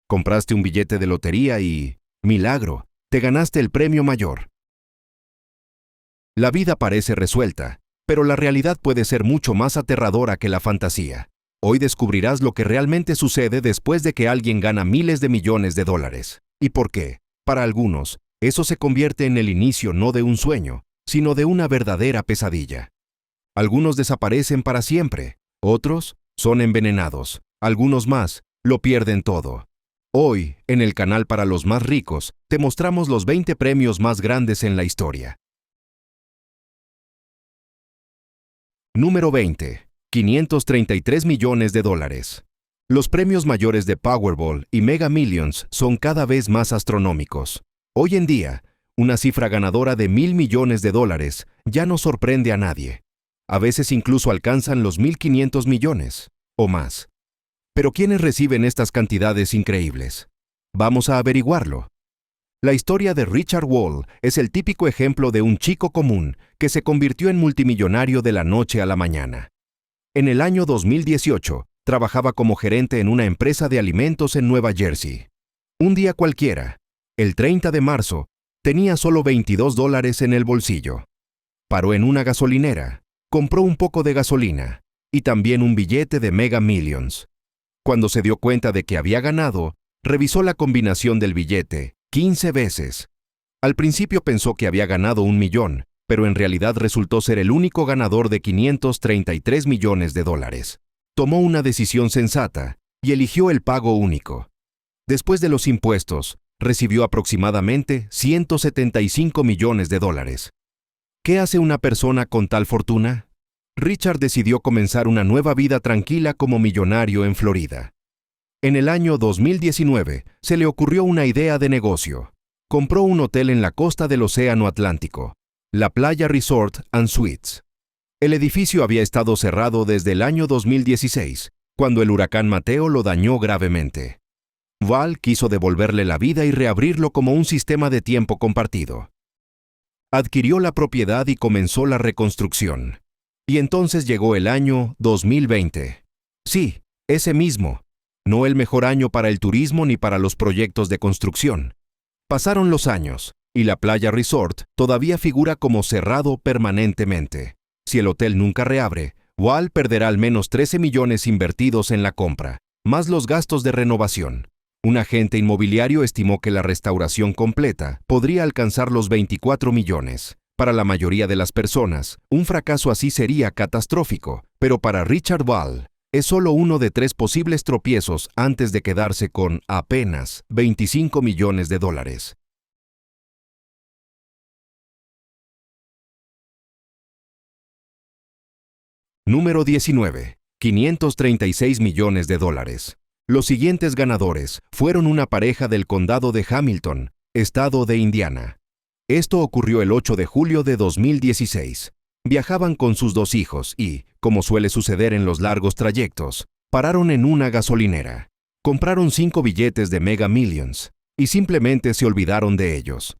Compraste un billete de lotería y, milagro, te ganaste el premio mayor. La vida parece resuelta, pero la realidad puede ser mucho más aterradora que la fantasía. Hoy descubrirás lo que realmente sucede después de que alguien gana miles de millones de dólares. ¿Y por qué? Para algunos, eso se convierte en el inicio no de un sueño, sino de una verdadera pesadilla. Algunos desaparecen para siempre, otros son envenenados, algunos más lo pierden todo. Hoy, en el canal para los más ricos, te mostramos los 20 premios más grandes en la historia. Número 20. 533 millones de dólares. Los premios mayores de Powerball y Mega Millions son cada vez más astronómicos. Hoy en día, una cifra ganadora de 1.000 millones de dólares ya no sorprende a nadie. A veces incluso alcanzan los 1.500 millones, o más. Pero ¿quiénes reciben estas cantidades increíbles? Vamos a averiguarlo. La historia de Richard Wall es el típico ejemplo de un chico común que se convirtió en multimillonario de la noche a la mañana. En el año 2018, trabajaba como gerente en una empresa de alimentos en Nueva Jersey. Un día cualquiera, el 30 de marzo, tenía solo $22 en el bolsillo. Paró en una gasolinera, compró un poco de gasolina y también un billete de Mega Millions. Cuando se dio cuenta de que había ganado, revisó la combinación del billete 15 veces. Al principio pensó que había ganado 1 millón, pero en realidad resultó ser el único ganador de 533 millones de dólares. Tomó una decisión sensata y eligió el pago único. Después de los impuestos, recibió aproximadamente 175 millones de dólares. ¿Qué hace una persona con tal fortuna? Richard decidió comenzar una nueva vida tranquila como millonario en Florida. En el año 2019, se le ocurrió una idea de negocio. Compró un hotel en la costa del Océano Atlántico, la Playa Resort and Suites. El edificio había estado cerrado desde el año 2016, cuando el huracán Mateo lo dañó gravemente. Wall quiso devolverle la vida y reabrirlo como un sistema de tiempo compartido. Adquirió la propiedad y comenzó la reconstrucción. Y entonces llegó el año 2020. Sí, ese mismo. No el mejor año para el turismo ni para los proyectos de construcción. Pasaron los años, y la Playa Resort todavía figura como cerrado permanentemente. Si el hotel nunca reabre, Wall perderá al menos 13 millones invertidos en la compra, más los gastos de renovación. Un agente inmobiliario estimó que la restauración completa podría alcanzar los 24 millones. Para la mayoría de las personas, un fracaso así sería catastrófico, pero para Richard Wall, es solo uno de 3 posibles tropiezos antes de quedarse con apenas 25 millones de dólares. Número 19. 536 millones de dólares. Los siguientes ganadores fueron una pareja del condado de Hamilton, estado de Indiana. Esto ocurrió el 8 de julio de 2016. Viajaban con sus 2 hijos y, como suele suceder en los largos trayectos, pararon en una gasolinera. Compraron 5 billetes de Mega Millions y simplemente se olvidaron de ellos.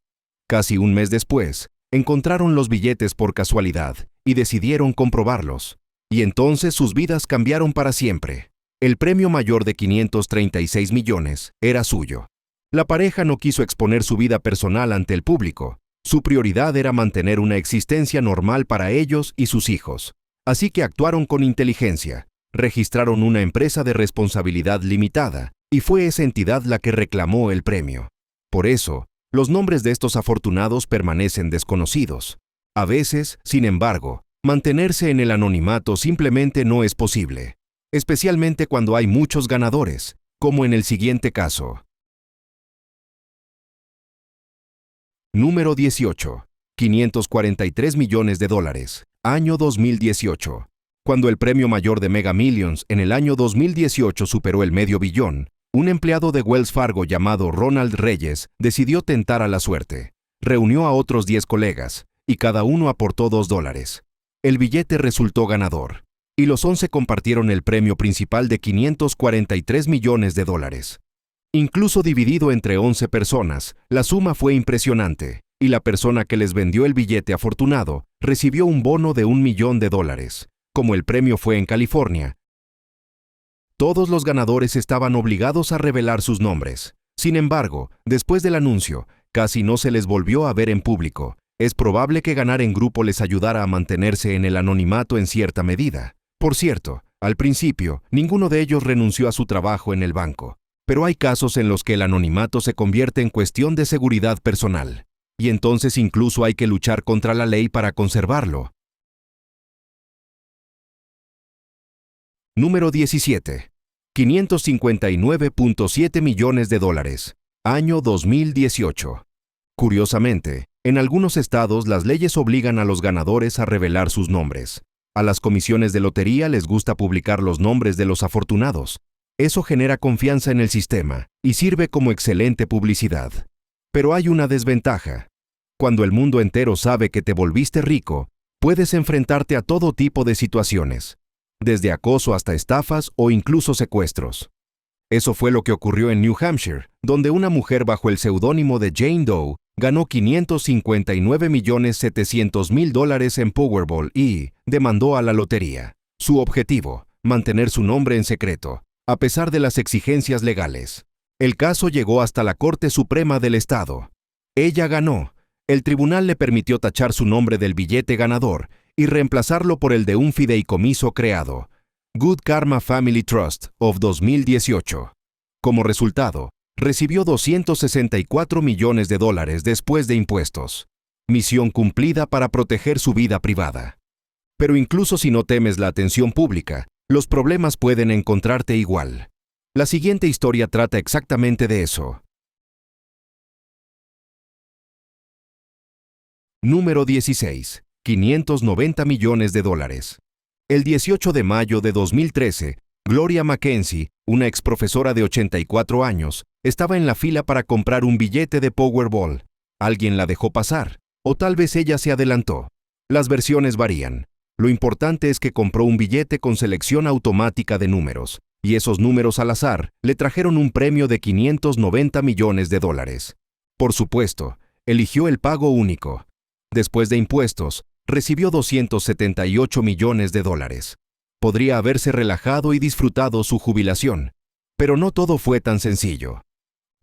Casi un mes después, encontraron los billetes por casualidad y decidieron comprobarlos. Y entonces sus vidas cambiaron para siempre. El premio mayor de 536 millones era suyo. La pareja no quiso exponer su vida personal ante el público. Su prioridad era mantener una existencia normal para ellos y sus hijos. Así que actuaron con inteligencia. Registraron una empresa de responsabilidad limitada y fue esa entidad la que reclamó el premio. Por eso, los nombres de estos afortunados permanecen desconocidos. A veces, sin embargo, mantenerse en el anonimato simplemente no es posible, especialmente cuando hay muchos ganadores, como en el siguiente caso. Número 18. 543 millones de dólares. Año 2018. Cuando el premio mayor de Mega Millions en el año 2018 superó el $500 millón, un empleado de Wells Fargo llamado Ronald Reyes decidió tentar a la suerte. Reunió a otros 10 colegas, y cada uno aportó $2. El billete resultó ganador, y los 11 compartieron el premio principal de 543 millones de dólares. Incluso dividido entre 11 personas, la suma fue impresionante, y la persona que les vendió el billete afortunado recibió un bono de $1 millón. Como el premio fue en California, Todos los ganadores estaban obligados a revelar sus nombres. Sin embargo, después del anuncio, casi no se les volvió a ver en público. Es probable que ganar en grupo les ayudara a mantenerse en el anonimato en cierta medida. Por cierto, al principio, ninguno de ellos renunció a su trabajo en el banco. Pero hay casos en los que el anonimato se convierte en cuestión de seguridad personal. Y entonces incluso hay que luchar contra la ley para conservarlo. Número 17. 559.7 millones de dólares. Año 2018. Curiosamente, en algunos estados las leyes obligan a los ganadores a revelar sus nombres. A las comisiones de lotería les gusta publicar los nombres de los afortunados. Eso genera confianza en el sistema y sirve como excelente publicidad. Pero hay una desventaja. Cuando el mundo entero sabe que te volviste rico, puedes enfrentarte a todo tipo de situaciones, desde acoso hasta estafas o incluso secuestros. Eso fue lo que ocurrió en New Hampshire, donde una mujer bajo el seudónimo de Jane Doe ganó $559.700.000 en Powerball y demandó a la lotería. Su objetivo, mantener su nombre en secreto, a pesar de las exigencias legales. El caso llegó hasta la Corte Suprema del Estado. Ella ganó. El tribunal le permitió tachar su nombre del billete ganador y reemplazarlo por el de un fideicomiso creado, Good Karma Family Trust of 2018. Como resultado, recibió $264 millones después de impuestos. Misión cumplida para proteger su vida privada. Pero incluso si no temes la atención pública, los problemas pueden encontrarte igual. La siguiente historia trata exactamente de eso. Número 16. 590 millones de dólares. El 18 de mayo de 2013, Gloria Mackenzie, una exprofesora de 84 años, estaba en la fila para comprar un billete de Powerball. Alguien la dejó pasar, o tal vez ella se adelantó. Las versiones varían. Lo importante es que compró un billete con selección automática de números, y esos números al azar le trajeron un premio de 590 millones de dólares. Por supuesto, eligió el pago único. Después de impuestos, recibió 278 millones de dólares. Podría haberse relajado y disfrutado su jubilación, pero no todo fue tan sencillo.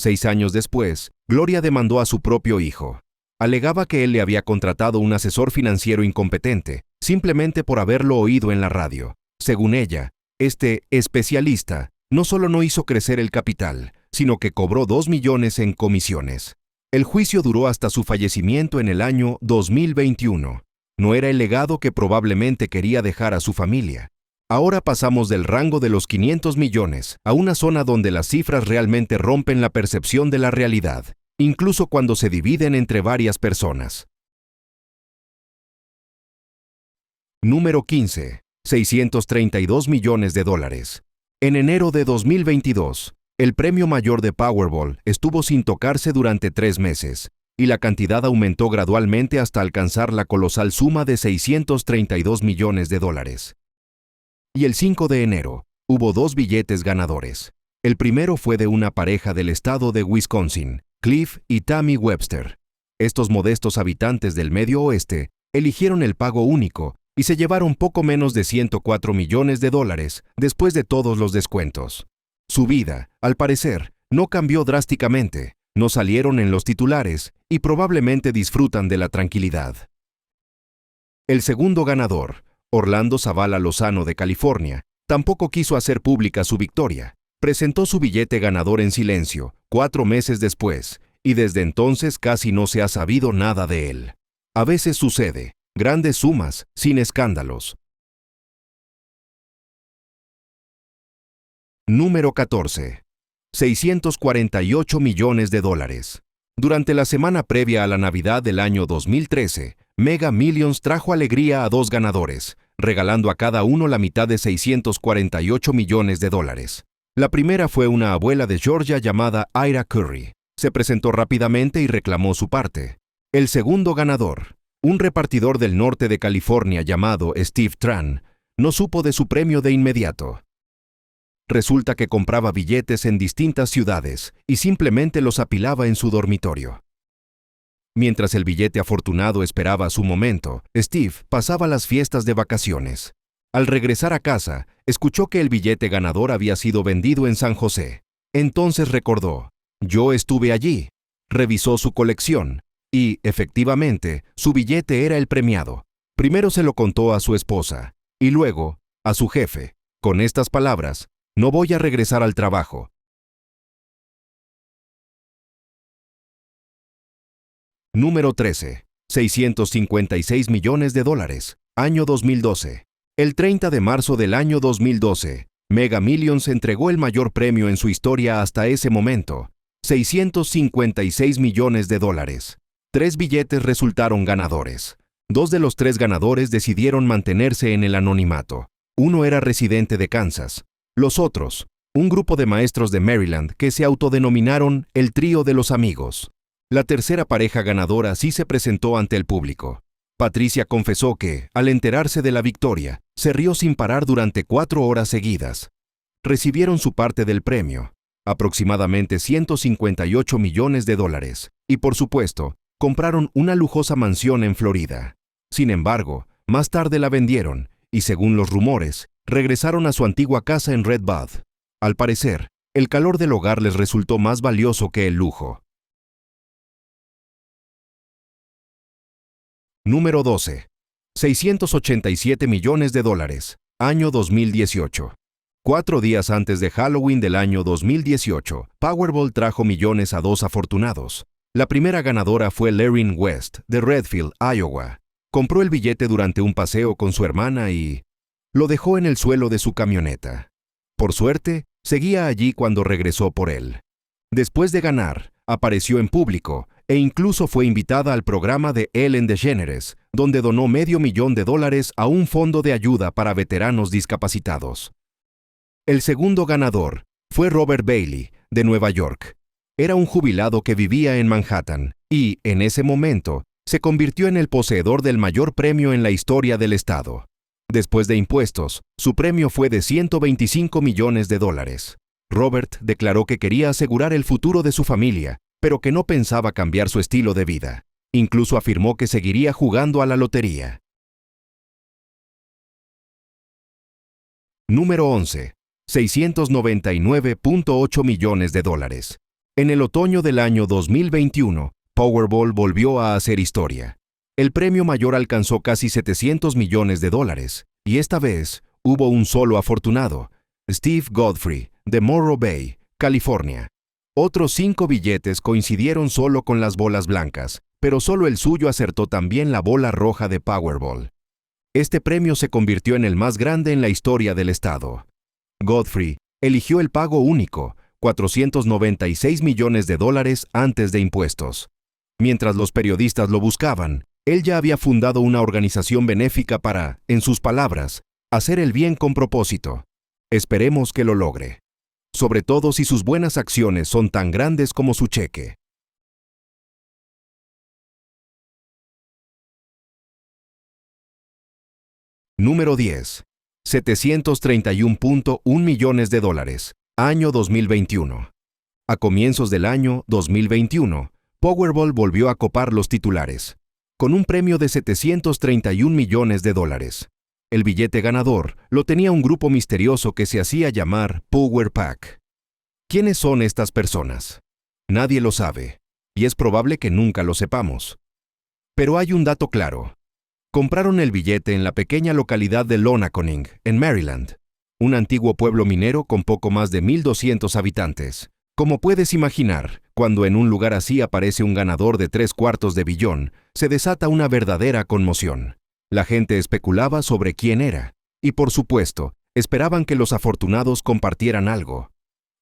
6 años después, Gloria demandó a su propio hijo. Alegaba que él le había contratado un asesor financiero incompetente, simplemente por haberlo oído en la radio. Según ella, este especialista no solo no hizo crecer el capital, sino que cobró 2 millones en comisiones. El juicio duró hasta su fallecimiento en el año 2021. No era el legado que probablemente quería dejar a su familia. Ahora pasamos del rango de los 500 millones a una zona donde las cifras realmente rompen la percepción de la realidad, incluso cuando se dividen entre varias personas. Número 15. 632 millones de dólares. En enero de 2022, el premio mayor de Powerball estuvo sin tocarse durante 3 meses, y la cantidad aumentó gradualmente hasta alcanzar la colosal suma de 632 millones de dólares. Y el 5 de enero, hubo 2 billetes ganadores. El primero fue de una pareja del estado de Wisconsin, Cliff y Tammy Webster. Estos modestos habitantes del Medio Oeste eligieron el pago único y se llevaron poco menos de 104 millones de dólares después de todos los descuentos. Su vida, al parecer, no cambió drásticamente, no salieron en los titulares y probablemente disfrutan de la tranquilidad. El segundo ganador, Orlando Zavala Lozano de California, tampoco quiso hacer pública su victoria. Presentó su billete ganador en silencio, 4 meses después, y desde entonces casi no se ha sabido nada de él. A veces sucede, grandes sumas, sin escándalos. Número 14. 648 millones de dólares. Durante la semana previa a la Navidad del año 2013, Mega Millions trajo alegría a 2 ganadores, regalando a cada uno la mitad de 648 millones de dólares. La primera fue una abuela de Georgia llamada Ira Curry. Se presentó rápidamente y reclamó su parte. El segundo ganador, un repartidor del norte de California llamado Steve Tran, no supo de su premio de inmediato. Resulta que compraba billetes en distintas ciudades y simplemente los apilaba en su dormitorio. Mientras el billete afortunado esperaba su momento, Steve pasaba las fiestas de vacaciones. Al regresar a casa, escuchó que el billete ganador había sido vendido en San José. Entonces recordó: yo estuve allí. Revisó su colección y, efectivamente, su billete era el premiado. Primero se lo contó a su esposa y luego a su jefe, con estas palabras: no voy a regresar al trabajo. Número 13. 656 millones de dólares. Año 2012. El 30 de marzo del año 2012, Mega Millions entregó el mayor premio en su historia hasta ese momento: 656 millones de dólares. 3 billetes resultaron ganadores. 2 de los 3 ganadores decidieron mantenerse en el anonimato. Uno era residente de Kansas. Los otros, un grupo de maestros de Maryland que se autodenominaron el Trío de los Amigos. La tercera pareja ganadora sí se presentó ante el público. Patricia confesó que, al enterarse de la victoria, se rió sin parar durante 4 horas seguidas. Recibieron su parte del premio, aproximadamente 158 millones de dólares, y por supuesto, compraron una lujosa mansión en Florida. Sin embargo, más tarde la vendieron y, según los rumores, regresaron a su antigua casa en Red Bud. Al parecer, el calor del hogar les resultó más valioso que el lujo. Número 12. 687 millones de dólares. Año 2018. 4 días antes de Halloween del año 2018, Powerball trajo millones a 2 afortunados. La primera ganadora fue Lorraine West, de Redfield, Iowa. Compró el billete durante un paseo con su hermana y lo dejó en el suelo de su camioneta. Por suerte, seguía allí cuando regresó por él. Después de ganar, apareció en público e incluso fue invitada al programa de Ellen DeGeneres, donde donó $500,000 a un fondo de ayuda para veteranos discapacitados. El segundo ganador fue Robert Bailey, de Nueva York. Era un jubilado que vivía en Manhattan y, en ese momento, se convirtió en el poseedor del mayor premio en la historia del estado. Después de impuestos, su premio fue de $125 millones. Robert declaró que quería asegurar el futuro de su familia, pero que no pensaba cambiar su estilo de vida. Incluso afirmó que seguiría jugando a la lotería. Número 11. 699.8 millones de dólares. En el otoño del año 2021, Powerball volvió a hacer historia. El premio mayor alcanzó casi 700 millones de dólares, y esta vez hubo un solo afortunado: Steve Godfrey, de Morro Bay, California. Otros 5 billetes coincidieron solo con las bolas blancas, pero solo el suyo acertó también la bola roja de Powerball. Este premio se convirtió en el más grande en la historia del estado. Godfrey eligió el pago único, 496 millones de dólares antes de impuestos. Mientras los periodistas lo buscaban, él ya había fundado una organización benéfica para, en sus palabras, hacer el bien con propósito. Esperemos que lo logre, sobre todo si sus buenas acciones son tan grandes como su cheque. Número 10. 731.1 millones de dólares. Año 2021. A comienzos del año 2021, Powerball volvió a copar los titulares, con un premio de 731 millones de dólares. El billete ganador lo tenía un grupo misterioso que se hacía llamar Power Pack. ¿Quiénes son estas personas? Nadie lo sabe, y es probable que nunca lo sepamos. Pero hay un dato claro. Compraron el billete en la pequeña localidad de Lonaconing, en Maryland, un antiguo pueblo minero con poco más de 1,200 habitantes. Como puedes imaginar, cuando en un lugar así aparece un ganador de $750 millones, se desata una verdadera conmoción. La gente especulaba sobre quién era, y por supuesto, esperaban que los afortunados compartieran algo.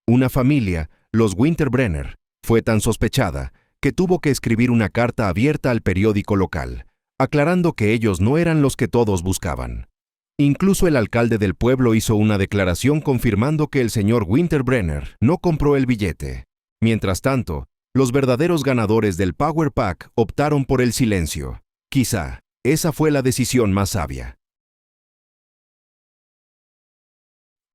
Una familia, los Winterbrenner, fue tan sospechada que tuvo que escribir una carta abierta al periódico local, aclarando que ellos no eran los que todos buscaban. Incluso el alcalde del pueblo hizo una declaración confirmando que el señor Winterbrenner no compró el billete. Mientras tanto, los verdaderos ganadores del Power Pack optaron por el silencio. Quizá esa fue la decisión más sabia.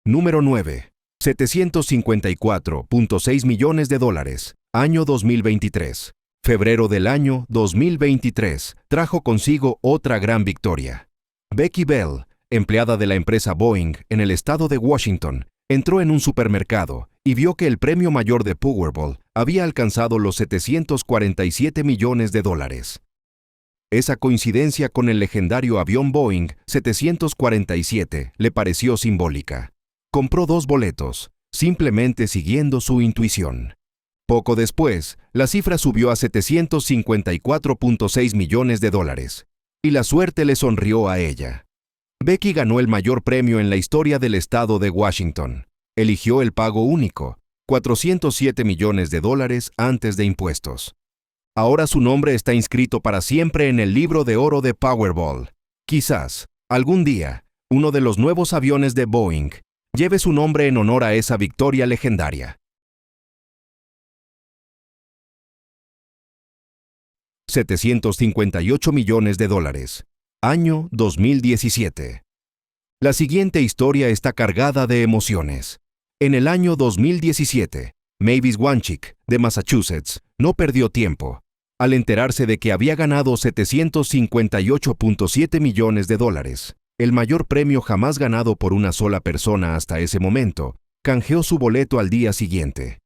Número 9. 754.6 millones de dólares. Año 2023. Febrero del año 2023 trajo consigo otra gran victoria. Becky Bell, empleada de la empresa Boeing en el estado de Washington, entró en un supermercado y vio que el premio mayor de Powerball había alcanzado los 747 millones de dólares. Esa coincidencia con el legendario avión Boeing 747 le pareció simbólica. Compró 2 boletos, simplemente siguiendo su intuición. Poco después, la cifra subió a 754.6 millones de dólares, y la suerte le sonrió a ella. Becky ganó el mayor premio en la historia del estado de Washington. Eligió el pago único, 407 millones de dólares antes de impuestos. Ahora su nombre está inscrito para siempre en el libro de oro de Powerball. Quizás, algún día, uno de los nuevos aviones de Boeing lleve su nombre en honor a esa victoria legendaria. 758 millones de dólares. Año 2017. La siguiente historia está cargada de emociones. En el año 2017, Mavis Wanchik, de Massachusetts, no perdió tiempo. Al enterarse de que había ganado 758.7 millones de dólares, el mayor premio jamás ganado por una sola persona hasta ese momento, canjeó su boleto al día siguiente.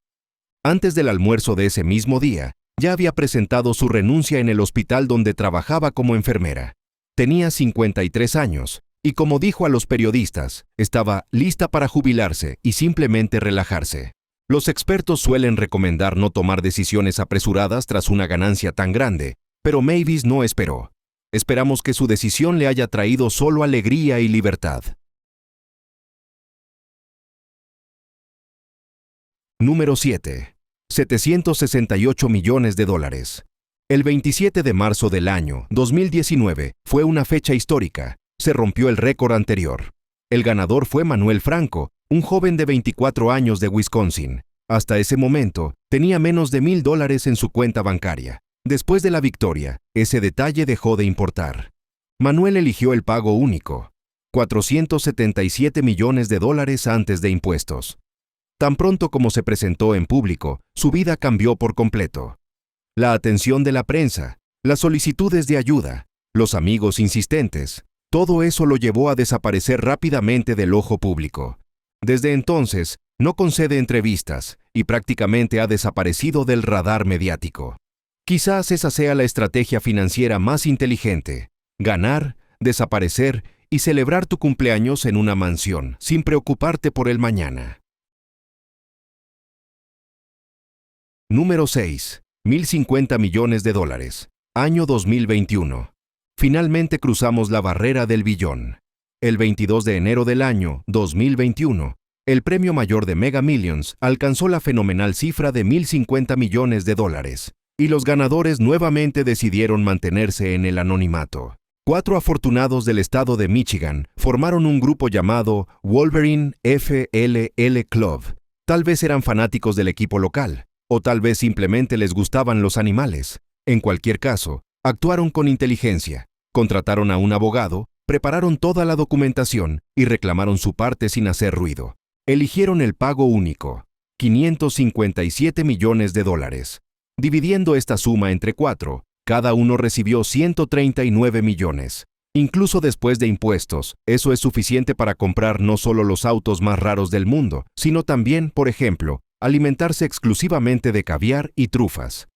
Antes del almuerzo de ese mismo día, ya había presentado su renuncia en el hospital donde trabajaba como enfermera. Tenía 53 años y, como dijo a los periodistas, estaba lista para jubilarse y simplemente relajarse. Los expertos suelen recomendar no tomar decisiones apresuradas tras una ganancia tan grande, pero Mavis no esperó. Esperamos que su decisión le haya traído solo alegría y libertad. Número 7. 768 millones de dólares. El 27 de marzo del año 2019 fue una fecha histórica. Se rompió el récord anterior. El ganador fue Manuel Franco, un joven de 24 años de Wisconsin. Hasta ese momento, tenía menos de $1,000 en su cuenta bancaria. Después de la victoria, ese detalle dejó de importar. Manuel eligió el pago único, 477 millones de dólares antes de impuestos. Tan pronto como se presentó en público, su vida cambió por completo. La atención de la prensa, las solicitudes de ayuda, los amigos insistentes, todo eso lo llevó a desaparecer rápidamente del ojo público. Desde entonces, no concede entrevistas y prácticamente ha desaparecido del radar mediático. Quizás esa sea la estrategia financiera más inteligente: ganar, desaparecer y celebrar tu cumpleaños en una mansión, sin preocuparte por el mañana. Número 6. 1.050 millones de dólares. Año 2021. Finalmente cruzamos la barrera del billón. El 22 de enero del año 2021, el premio mayor de Mega Millions alcanzó la fenomenal cifra de 1.050 millones de dólares, y los ganadores nuevamente decidieron mantenerse en el anonimato. 4 afortunados del estado de Michigan formaron un grupo llamado Wolverine FLL Club. Tal vez eran fanáticos del equipo local, o tal vez simplemente les gustaban los animales. En cualquier caso, actuaron con inteligencia, contrataron a un abogado, prepararon toda la documentación y reclamaron su parte sin hacer ruido. Eligieron el pago único, 557 millones de dólares. Dividiendo esta suma entre 4, cada uno recibió 139 millones. Incluso después de impuestos, eso es suficiente para comprar no solo los autos más raros del mundo, sino también, por ejemplo, alimentarse exclusivamente de caviar y trufas.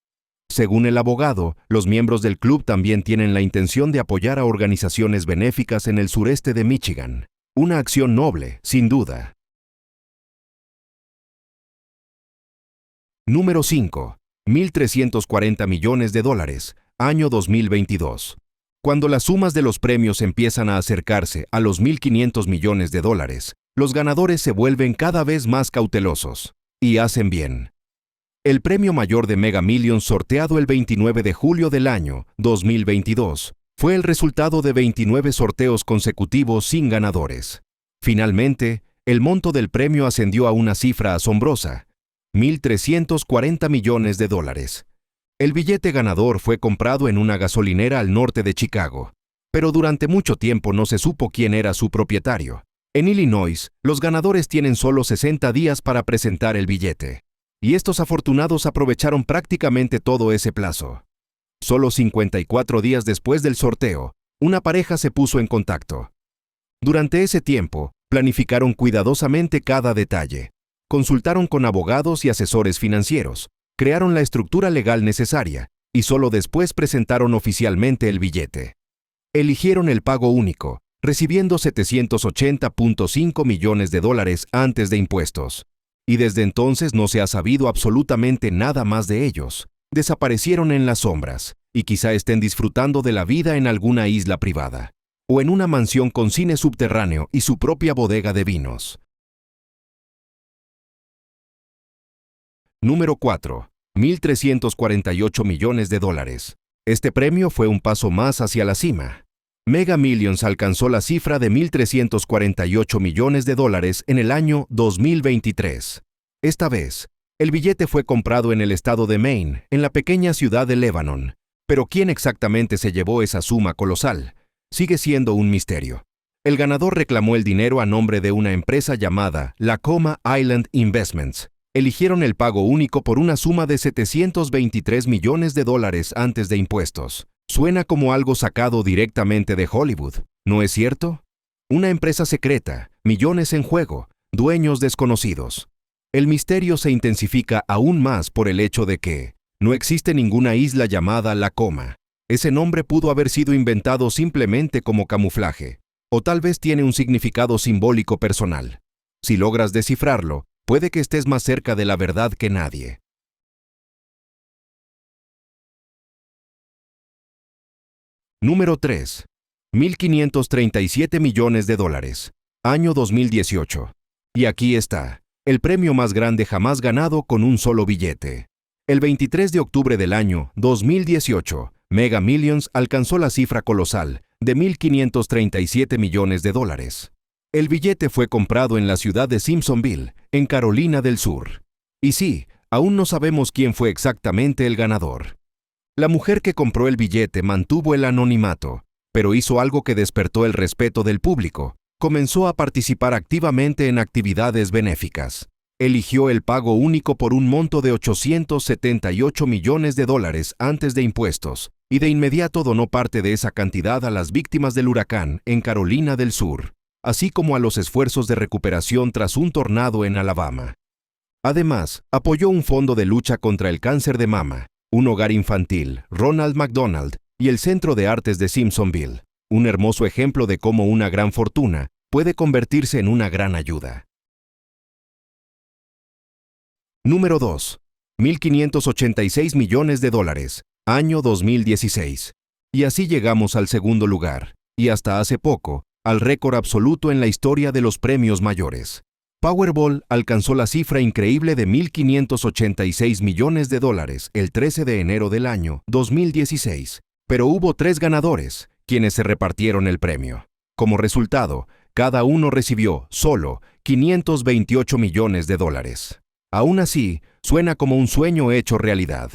Según el abogado, los miembros del club también tienen la intención de apoyar a organizaciones benéficas en el sureste de Michigan. Una acción noble, sin duda. Número 5. 1.340 millones de dólares. Año 2022. Cuando las sumas de los premios empiezan a acercarse a los 1.500 millones de dólares, los ganadores se vuelven cada vez más cautelosos. Y hacen bien. El premio mayor de Mega Millions sorteado el 29 de julio del año 2022 fue el resultado de 29 sorteos consecutivos sin ganadores. Finalmente, el monto del premio ascendió a una cifra asombrosa: 1.340 millones de dólares. El billete ganador fue comprado en una gasolinera al norte de Chicago, pero durante mucho tiempo no se supo quién era su propietario. En Illinois, los ganadores tienen solo 60 días para presentar el billete, y estos afortunados aprovecharon prácticamente todo ese plazo. Solo 54 días después del sorteo, una pareja se puso en contacto. Durante ese tiempo, planificaron cuidadosamente cada detalle. Consultaron con abogados y asesores financieros, crearon la estructura legal necesaria y solo después presentaron oficialmente el billete. Eligieron el pago único, recibiendo $780.5 millones antes de impuestos. Y desde entonces no se ha sabido absolutamente nada más de ellos. Desaparecieron en las sombras, y quizá estén disfrutando de la vida en alguna isla privada, o en una mansión con cine subterráneo y su propia bodega de vinos. Número 4. 1.348 millones de dólares. Este premio fue un paso más hacia la cima. Mega Millions alcanzó la cifra de 1.348 millones de dólares en el año 2023. Esta vez, el billete fue comprado en el estado de Maine, en la pequeña ciudad de Lebanon. Pero ¿quién exactamente se llevó esa suma colosal? Sigue siendo un misterio. El ganador reclamó el dinero a nombre de una empresa llamada Lacoma Island Investments. Eligieron el pago único por una suma de 723 millones de dólares antes de impuestos. Suena como algo sacado directamente de Hollywood, ¿no es cierto? Una empresa secreta, millones en juego, dueños desconocidos. El misterio se intensifica aún más por el hecho de que no existe ninguna isla llamada Lacoma. Ese nombre pudo haber sido inventado simplemente como camuflaje, o tal vez tiene un significado simbólico personal. Si logras descifrarlo, puede que estés más cerca de la verdad que nadie. Número 3. 1.537 millones de dólares. Año 2018. Y aquí está, el premio más grande jamás ganado con un solo billete. El 23 de octubre del año 2018, Mega Millions alcanzó la cifra colosal de 1.537 millones de dólares. El billete fue comprado en la ciudad de Simpsonville, en Carolina del Sur. Y sí, aún no sabemos quién fue exactamente el ganador. La mujer que compró el billete mantuvo el anonimato, pero hizo algo que despertó el respeto del público. Comenzó a participar activamente en actividades benéficas. Eligió el pago único por un monto de 878 millones de dólares antes de impuestos, y de inmediato donó parte de esa cantidad a las víctimas del huracán en Carolina del Sur, así como a los esfuerzos de recuperación tras un tornado en Alabama. Además, apoyó un fondo de lucha contra el cáncer de mama, un hogar infantil, Ronald McDonald, y el Centro de Artes de Simpsonville, un hermoso ejemplo de cómo una gran fortuna puede convertirse en una gran ayuda. Número 2. 1.586 millones de dólares, año 2016. Y así llegamos al segundo lugar, y hasta hace poco, al récord absoluto en la historia de los premios mayores. Powerball alcanzó la cifra increíble de 1.586 millones de dólares el 13 de enero del año 2016, pero hubo 3 ganadores, quienes se repartieron el premio. Como resultado, cada uno recibió solo 528 millones de dólares. Aún así, suena como un sueño hecho realidad.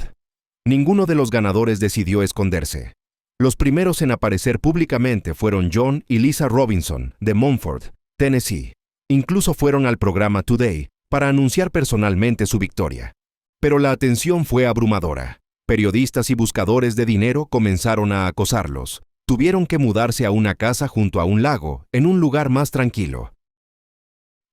Ninguno de los ganadores decidió esconderse. Los primeros en aparecer públicamente fueron John y Lisa Robinson, de Montford, Tennessee. Incluso fueron al programa Today para anunciar personalmente su victoria. Pero la atención fue abrumadora. Periodistas y buscadores de dinero comenzaron a acosarlos. Tuvieron que mudarse a una casa junto a un lago, en un lugar más tranquilo.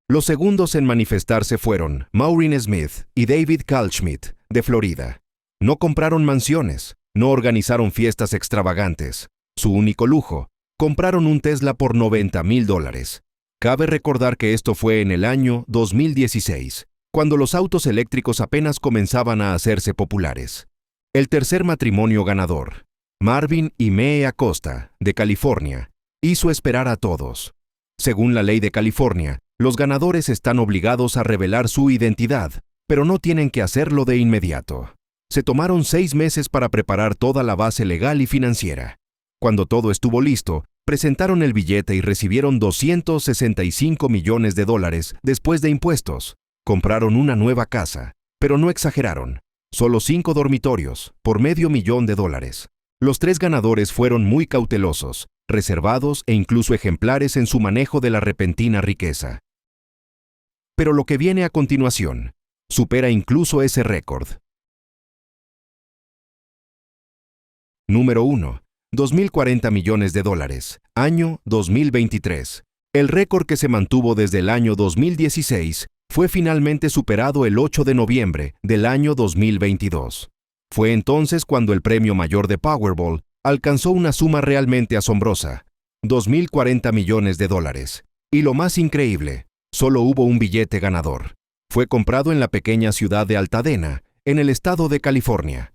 Los segundos en manifestarse fueron Maureen Smith y David Kalschmidt, de Florida. No compraron mansiones, no organizaron fiestas extravagantes. Su único lujo, compraron un Tesla por $90,000. Cabe recordar que esto fue en el año 2016, cuando los autos eléctricos apenas comenzaban a hacerse populares. El tercer matrimonio ganador, Marvin y Mae Acosta, de California, hizo esperar a todos. Según la ley de California, los ganadores están obligados a revelar su identidad, pero no tienen que hacerlo de inmediato. Se tomaron 6 meses para preparar toda la base legal y financiera. Cuando todo estuvo listo, presentaron el billete y recibieron 265 millones de dólares después de impuestos. Compraron una nueva casa, pero no exageraron. Solo 5 dormitorios, por $500,000. Los 3 ganadores fueron muy cautelosos, reservados e incluso ejemplares en su manejo de la repentina riqueza. Pero lo que viene a continuación supera incluso ese récord. Número 1. 2.040 millones de dólares, año 2023. El récord que se mantuvo desde el año 2016 fue finalmente superado el 8 de noviembre del año 2022. Fue entonces cuando el premio mayor de Powerball alcanzó una suma realmente asombrosa, $2.040 millones. Y lo más increíble, solo hubo un billete ganador. Fue comprado en la pequeña ciudad de Altadena, en el estado de California.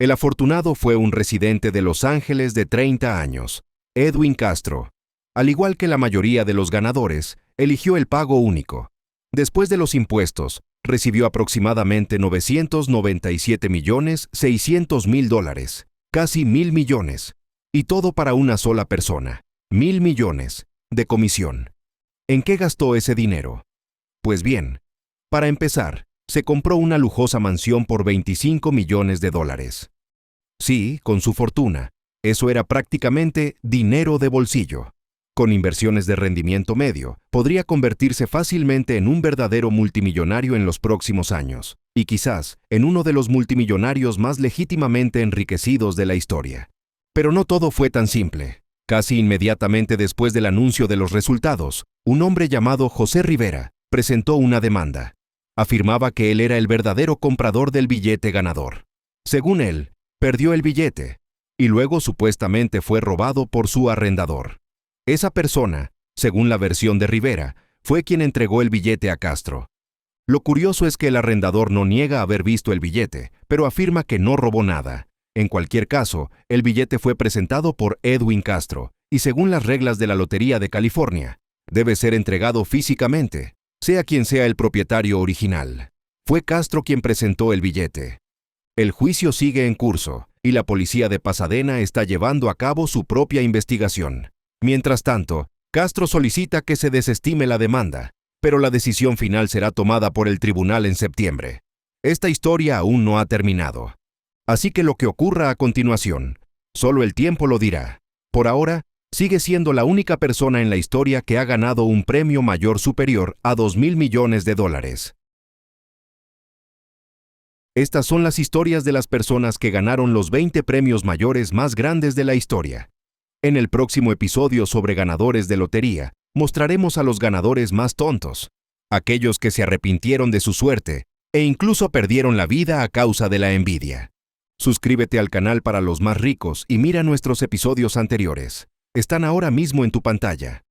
El afortunado fue un residente de Los Ángeles de 30 años, Edwin Castro. Al igual que la mayoría de los ganadores, eligió el pago único. Después de los impuestos, recibió aproximadamente $997.600.000, casi $1.000 millones, y todo para una sola persona, $1.000 millones, de comisión. ¿En qué gastó ese dinero? Pues bien, para empezar, se compró una lujosa mansión por $25 millones. Sí, con su fortuna, eso era prácticamente dinero de bolsillo. Con inversiones de rendimiento medio, podría convertirse fácilmente en un verdadero multimillonario en los próximos años, y quizás en uno de los multimillonarios más legítimamente enriquecidos de la historia. Pero no todo fue tan simple. Casi inmediatamente después del anuncio de los resultados, un hombre llamado José Rivera presentó una demanda. Afirmaba que él era el verdadero comprador del billete ganador. Según él, perdió el billete, y luego supuestamente fue robado por su arrendador. Esa persona, según la versión de Rivera, fue quien entregó el billete a Castro. Lo curioso es que el arrendador no niega haber visto el billete, pero afirma que no robó nada. En cualquier caso, el billete fue presentado por Edwin Castro, y según las reglas de la Lotería de California, debe ser entregado físicamente, sea quien sea el propietario original. Fue Castro quien presentó el billete. El juicio sigue en curso, y la policía de Pasadena está llevando a cabo su propia investigación. Mientras tanto, Castro solicita que se desestime la demanda, pero la decisión final será tomada por el tribunal en septiembre. Esta historia aún no ha terminado. Así que lo que ocurra a continuación, solo el tiempo lo dirá. Por ahora, sigue siendo la única persona en la historia que ha ganado un premio mayor superior a $2.000 millones. Estas son las historias de las personas que ganaron los 20 premios mayores más grandes de la historia. En el próximo episodio sobre ganadores de lotería, mostraremos a los ganadores más tontos, aquellos que se arrepintieron de su suerte e incluso perdieron la vida a causa de la envidia. Suscríbete al canal para los más ricos y mira nuestros episodios anteriores. Están ahora mismo en tu pantalla.